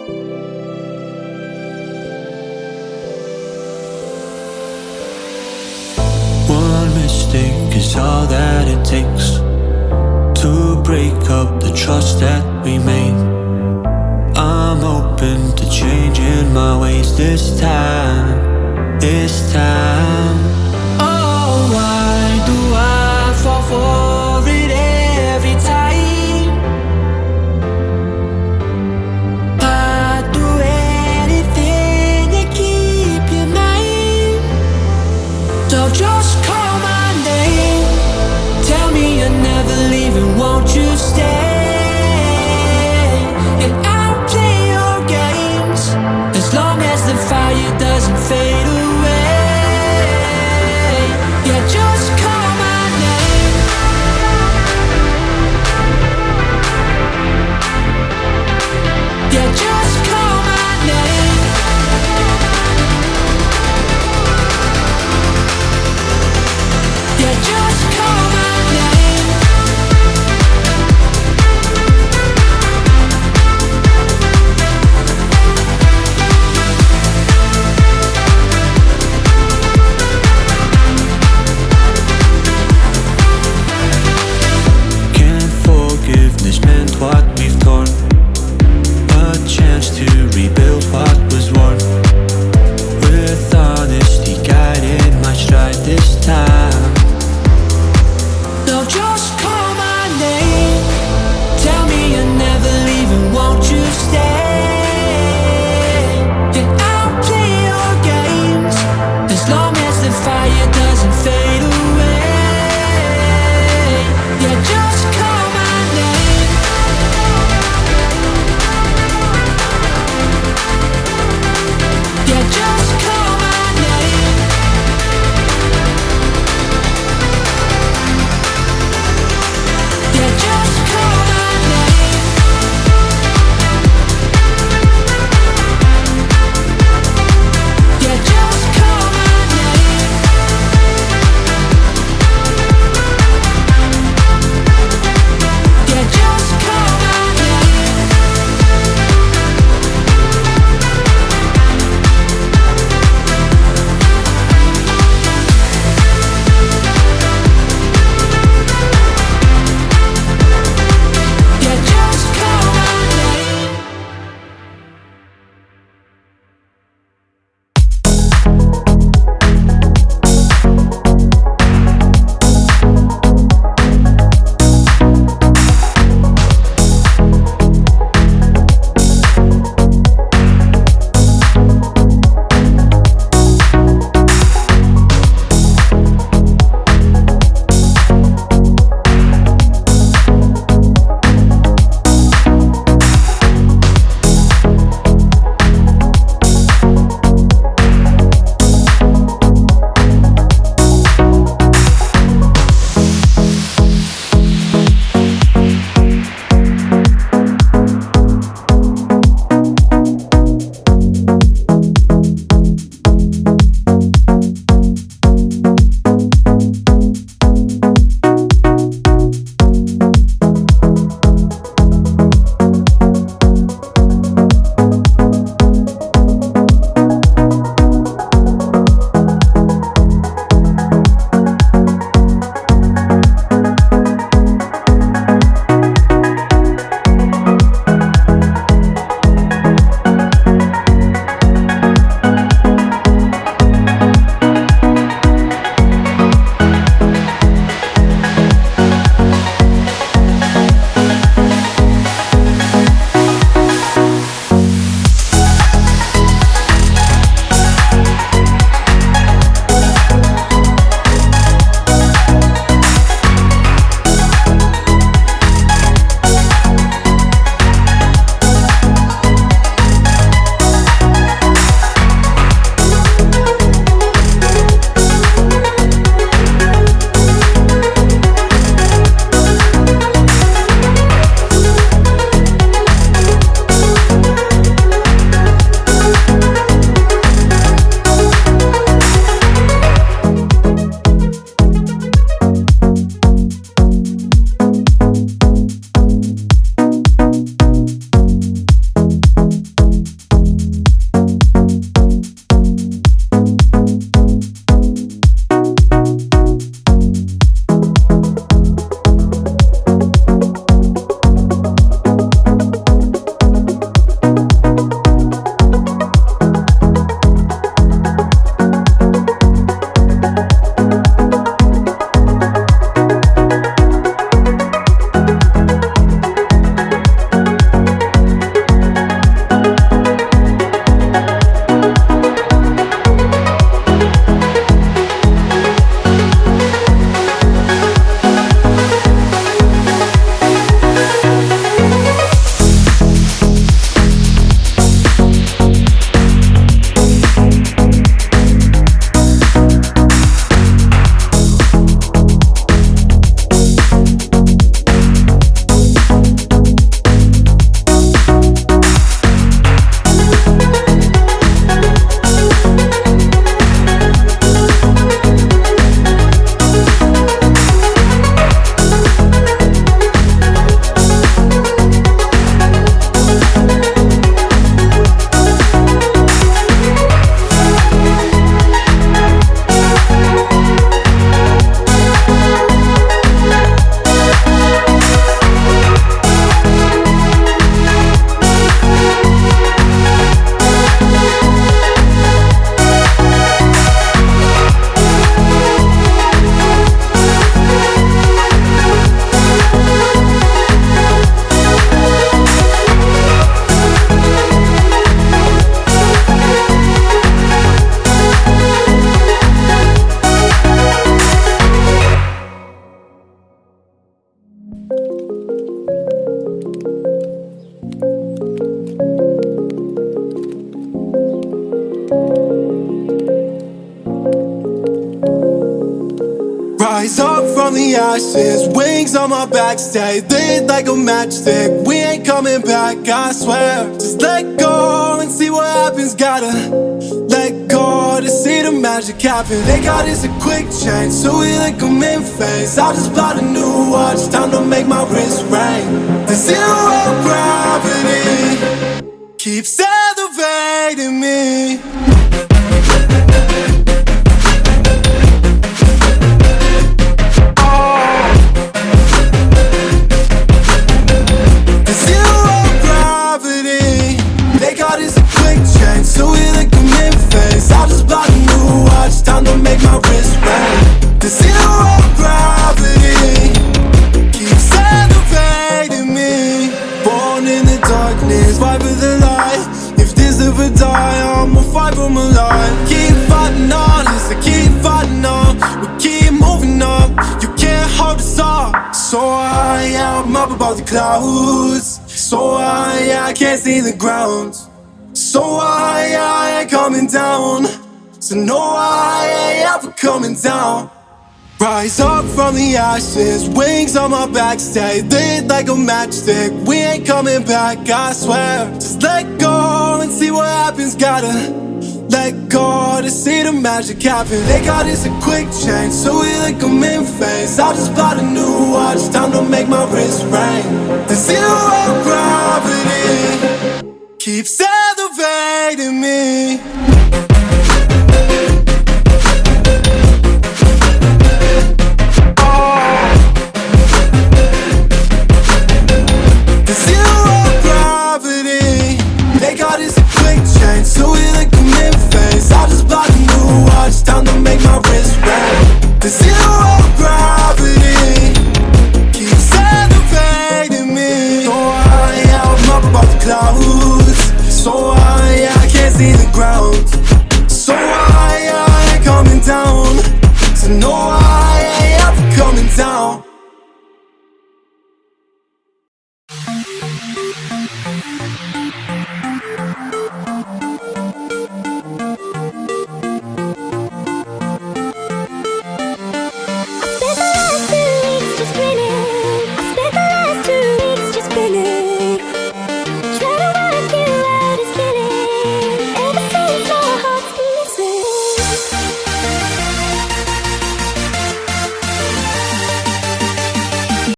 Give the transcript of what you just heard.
One mistake is all that it takes to break up the trust that we made. I'm open to changing my ways this time, this time. Oh, why do I fall for it every time? I'd do anything to keep you mine. So just call my name, tell me you're never leaving, won't you stay? And I'll play your games as long as the fire doesn't fade away. Yeah, just call my name, from the ashes, wings on my back, stay lit like a matchstick. We ain't coming back, I swear. Just let go and see what happens. Gotta let go to see the magic happen. They got us a quick change, so we like them in phase. I just bought a new watch, time to make my wrist ring. The zero gravity keeps elevating me. So we like them in phase. I just bought a new watch, time to make my wrist ring. The zero gravity keeps elevating me. Born in the darkness, fight for the light. If this ever die, I'ma fight for my life. Keep fighting on, yes, I keep fighting on. We keep moving up, you can't hold us up. So I'm up above the clouds. So I can't see the ground. So I ain't coming down. So no, I ain't ever coming down. Rise up from the ashes, wings on my back, stay lit like a matchstick. We ain't coming back, I swear. Just let go and see what happens. Gotta let go to see the magic happen. They got us a quick change, so we like them in phase. I just bought a new watch, time to make my wrist ring. The zero gravity keeps elevating me. The zero gravity, they got us a quick change, so we like them in phase. I just bought a new watch, time to make my wrist ring. The zero gravity keeps elevating me. So I'm up above the clouds. So I can't see the ground. So I ain't coming down. So no,